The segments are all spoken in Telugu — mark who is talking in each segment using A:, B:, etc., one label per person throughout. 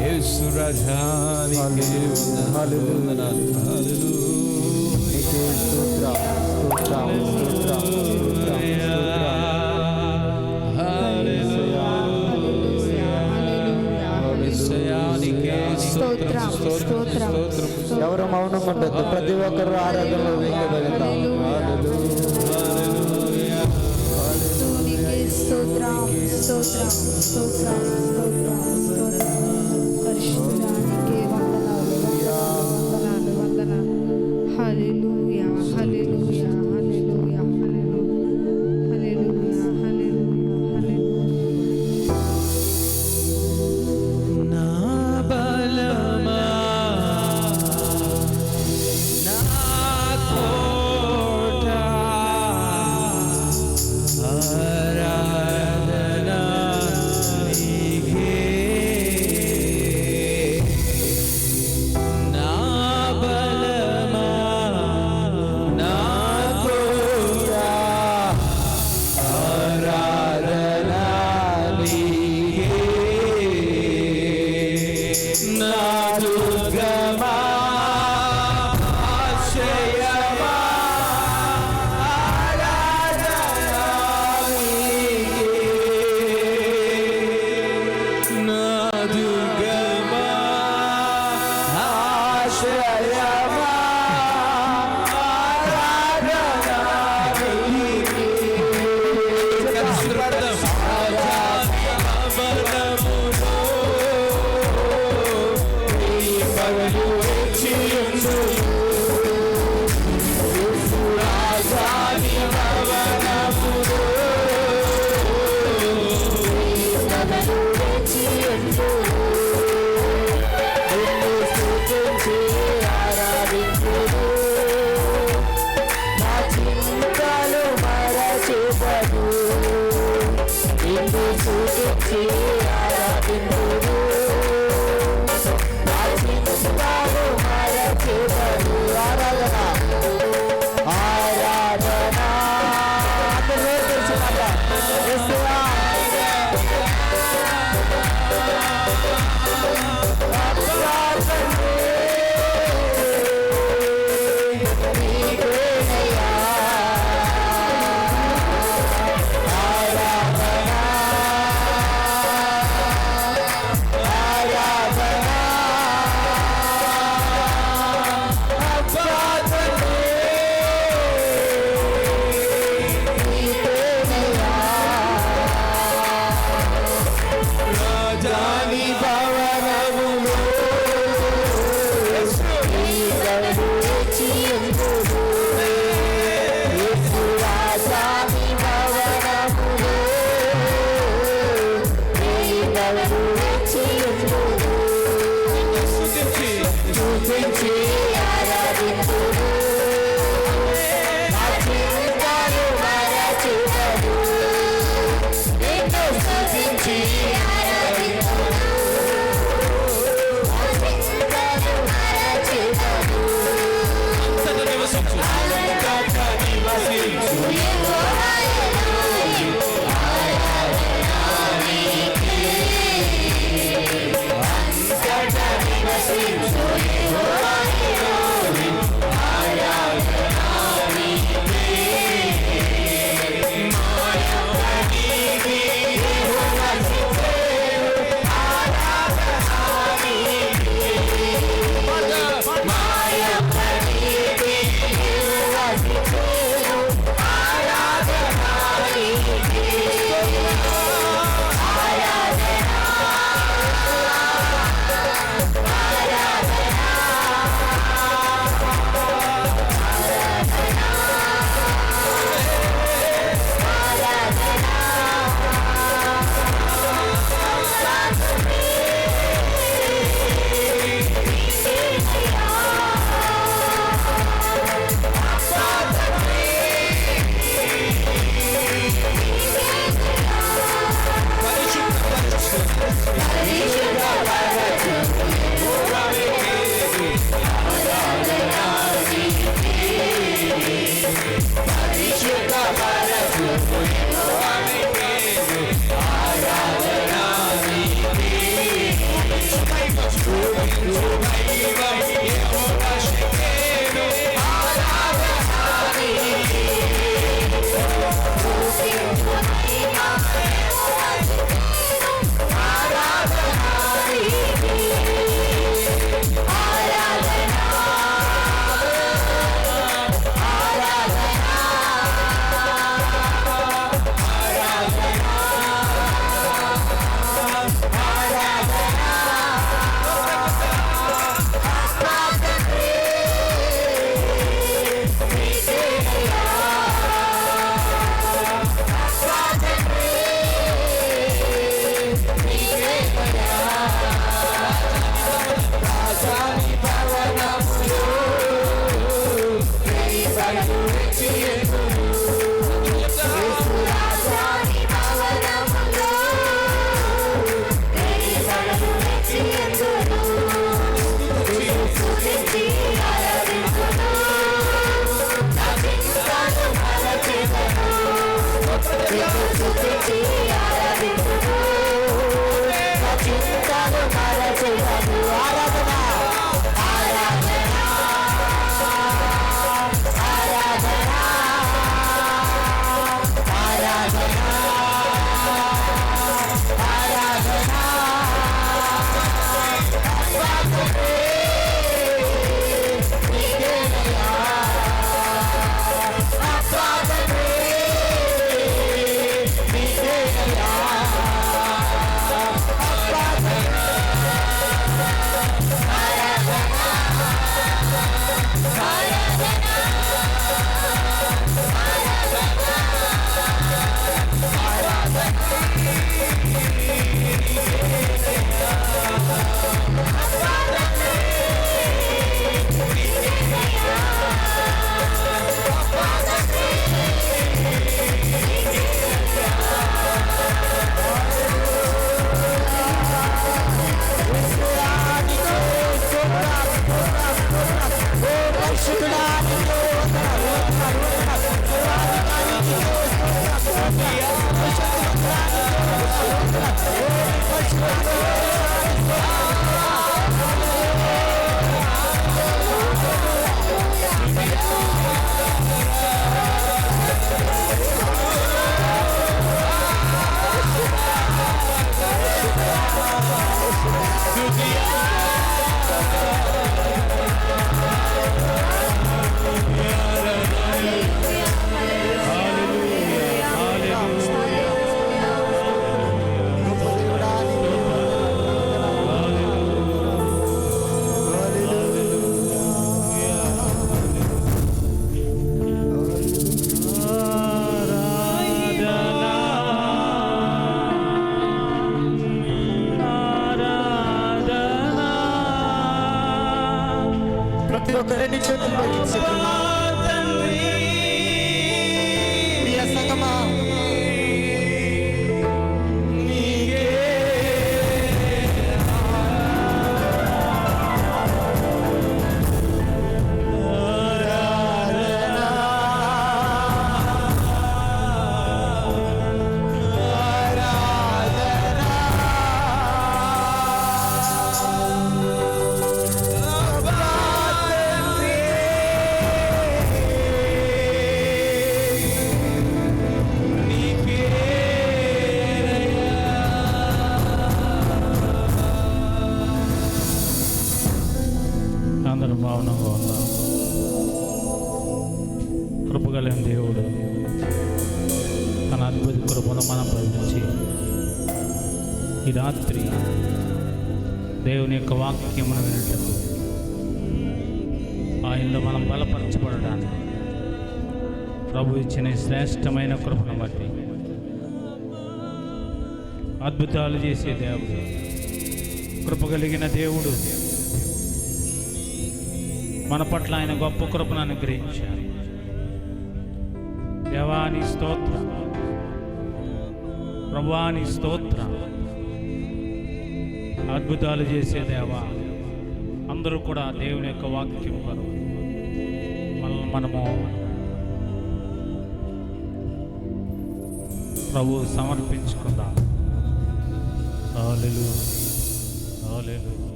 A: యేసు రాజానికి వందనాలు.
B: ఎవరు మౌనం ఉండదు, ప్రతి ఒక్కరు ఆరాధనలో వేయగలుగుతాం. ఒకరిని చేతుల్లో ప్రియ సంగమా
C: అందరూ భావనంగా ఉన్నాం. కృపగలిగిన దేవుడు తన అద్భుత కృపను మనం ప్రవహించి ఈ రాత్రి దేవుని యొక్క వాక్యమును వినటకు ఆయనలో మనం బలపరచబడడానికి ప్రభు ఇచ్చిన శ్రేష్టమైన కృపను బట్టి అద్భుతాలు చేసే దేవుడు, కృపగలిగిన దేవుడు మన పట్ల ఆయన గొప్ప కృపను అనుగ్రహించారు. దేవాని స్తోత్ర, ప్రభువాని స్తోత్ర. అద్భుతాలు చేసే దేవా, అందరూ కూడా దేవుని యొక్క వాక్యం కొరకు మనము ప్రభు సమర్పించుకుందాం. హల్లెలూయా, హల్లెలూయా,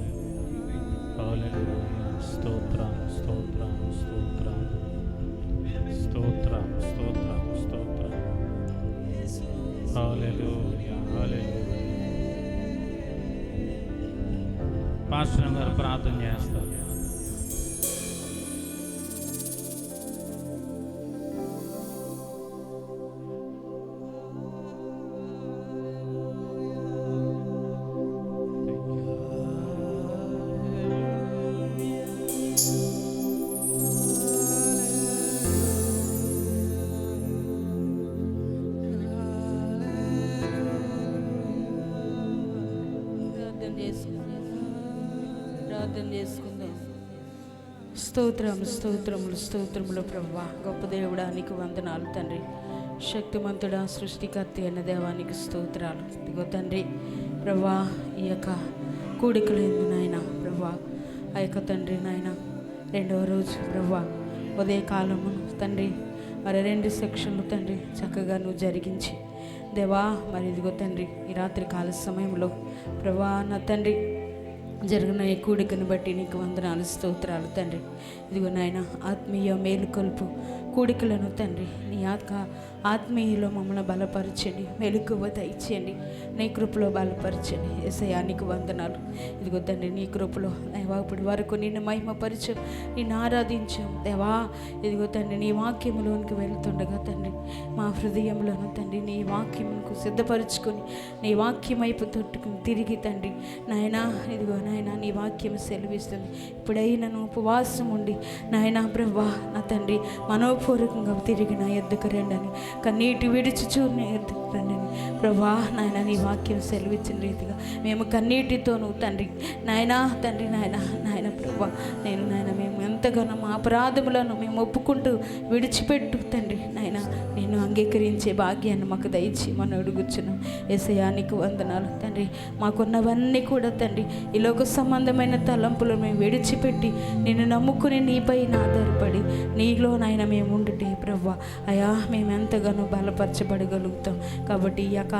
C: హల్లెలూయా. స్తోత్రం, స్తోత్రం, స్తోత్రం, స్తోత్రం, స్తోత్రం, స్తోత్రం. హల్లెలూయా, హల్లెలూయా. పాస్టర్ గారు ప్రార్థన చేస్తారు.
D: ప్రార్థన చేసుకుందాం. స్తోత్రము, స్తోత్రములు, స్తోత్రములు ప్రభువా. గొప్ప దేవుడా నీకు వందనాలు తండ్రి. శక్తిమంతుడా, సృష్టికర్త అయిన దేవానికి స్తోత్రాలు. ఇదిగో తండ్రి ప్రభువా, ఈ యొక్క కూడికలు నాయన ప్రభువా, ఆ యొక్క తండ్రి నాయన రెండవ రోజు ప్రభువా ఉదయకాలము తండ్రి మరి 2 సెక్షన్లు తండ్రి చక్కగా నువ్వు జరిగించి దేవా, మరి ఇదిగో తండ్రి ఈ రాత్రి కాల సమయంలో ప్రభువా నా తండ్రి జరిగిన ఈ కూడికను బట్టి నీకు వందనాలు, స్తోత్రాలు తండ్రి. ఇదిగో నాయన ఆత్మీయ మేలుకొల్పు కూడికలను తండ్రి నీ ఆత్మీయలో మమ్మల్ని బలపరచండి, మెలకువ దయచేయండి, నీ కృపలో బలపరచండి. యేసయ్యా నీకు వందనాలు. ఇదిగో తండ్రి నీ కృపలో దేవా ఇప్పటి వరకు నిన్ను మహిమపరచు, నిన్ను ఆరాధించాం దేవా. ఇదిగో తండ్రి నీ వాక్యములోనికి వెళ్తుండగా తండ్రి మా హృదయంలోను తండ్రి నీ వాక్యముకు సిద్ధపరచుకొని నీ వాక్యం వైపు తొట్టుకుని తిరిగి తండ్రి నాయనా ఇదిగో నాయన నీ వాక్యం సెలవిస్తుంది. ఇప్పుడైనా ఉపవాసం ఉండి నాయనా ప్రభా నా తండ్రి మనోపూర్వకంగా తిరిగి నా ఎద్దుకు రండని, కన్నీటి విడిచుచూ నీ ఎద్దుకు రండి ప్రభా. నాయన నీ వాక్యం సెలవిచ్చిన రీతిగా మేము కన్నీటితోనూ తండ్రి నాయనా తండ్రి నాయన ప్రభా నాయన మేము ఎంతగానో మా అపరాధములను మేము ఒప్పుకుంటూ విడిచిపెట్టు తండ్రి నాయన నేను అంగీకరించే భాగ్యాన్ని మాకు దయచి మనం అడుగుచున్నాం. యేసయ్యా నీకు వందనాలు తండ్రి. మాకున్నవన్నీ కూడా తండ్రి ఈ లోక సంబంధమైన తలంపులను మేము విడిచిపెట్టి నిన్ను నమ్ముకుని నీపై ఆధారపడి నీలో నాయన మేము ఉండుటే ప్రభా అయా మేము ఎంతగానో బలపరచబడగలుగుతాం. కాబట్టి ఈ యొక్క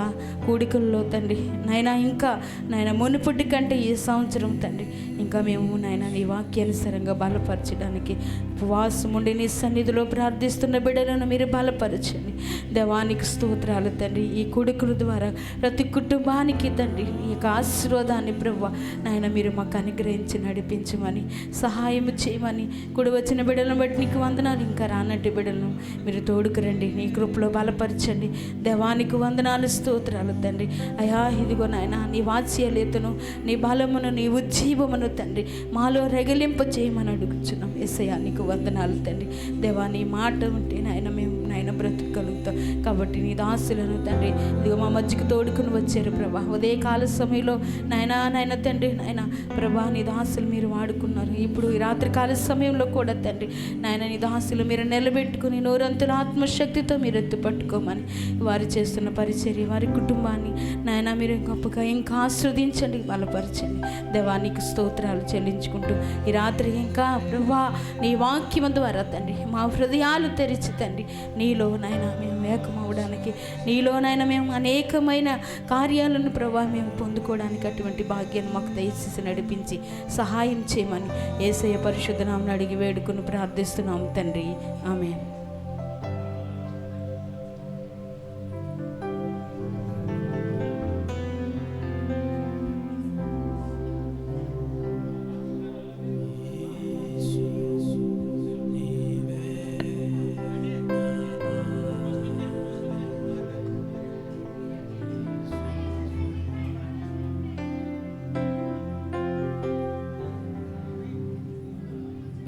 D: కూడికల్లో తండ్రి నాయన ఇంకా నాయన మునుపటి కంటే ఈ సంవత్సరం తండ్రి ఇంకా మేము నాయన నీ వాక్యానుసారంగా బలపరచడానికి ఉపవాసం ఉండి నీ సన్నిధిలో ప్రార్థిస్తున్న బిడ్డలను మీరు బలపరచండి. దేవానికి స్తోత్రాలు తండ్రి. ఈ కూడికల ద్వారా ప్రతి కుటుంబానికి తండ్రి ఈ యొక్క ఆశీర్వాదాన్ని ప్రభువా నాయన మీరు మాకు అనుగ్రహించి నడిపించమని సహాయం చేయమని కూడి వచ్చిన బిడ్డలను బట్టి నీకు వందనాలు. ఇంకా రానట్టి బిడ్డలను మీరు తోడుకు రండి, నీ కృపలో బలపరచండి. దేవానికి వందనాలు స్తోత్రాలు తండ్రి. అయా ఇదిగో నాయన నీ వాత్సల్యతను నీ బలమును నీ ఉజ్జీవమును తండ్రి మాలో రెగలింప చేయమని అడుగుచున్నాం. యేసయ్యా నీకు వందనాలు తండ్రి. దేవా నీ మాట ఉంటే నాయన మేము నాయన బ్రతకగలుగుతాం. కాబట్టి నీ దాసులను తండ్రి ఇదిగో మా మధ్యకు తోడుకుని వచ్చారు ప్రభా. ఉదయకాల సమయంలో నాయన తండ్రి నాయన ప్రభా నీ దాసులు మీరు వాడుకున్నారు. ఇప్పుడు ఈ రాత్రికాల సమయంలో కూడా తండ్రి నాయన నీ దాసులు మీరు నిలబెట్టుకుని నూరంతుల ఆత్మశక్తితో మీరు ఎత్తుపట్టుకోమని వారు చేస్తున్న పరిచర్య వారి కుటుంబాన్ని నాయన మీరు గొప్పగా ఇంకా ఆస్వాదించండి, బలపరచండి. దేవానికి స్తోత్రాలు చెల్లించుకుంటూ ఈ రాత్రి ఇంకా ప్రభా నీ వాక్యం ద్వారా తండ్రి మా హృదయాలు తెరిచి తండ్రి నీలో నాయన మేము ఏకమవడానికి నీలో నాయన మేము అనేకమైన కార్యాలను ప్రభా మేము పొందుకోవడానికి అటువంటి భాగ్యాన్ని మాకు దయచేసి నడిపించి సహాయం చేయమని యేసయ్య పరిశుద్ధ నామమున అడిగి వేడుకుని ప్రార్థిస్తున్నాం తండ్రి. ఆమేన్.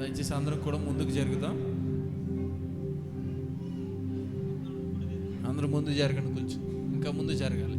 A: దయచేసి అందరం కూడా ముందుకు జరుగుతాం. అందరూ ముందు జరగండి, కొంచెం ఇంకా ముందు జరగాలి.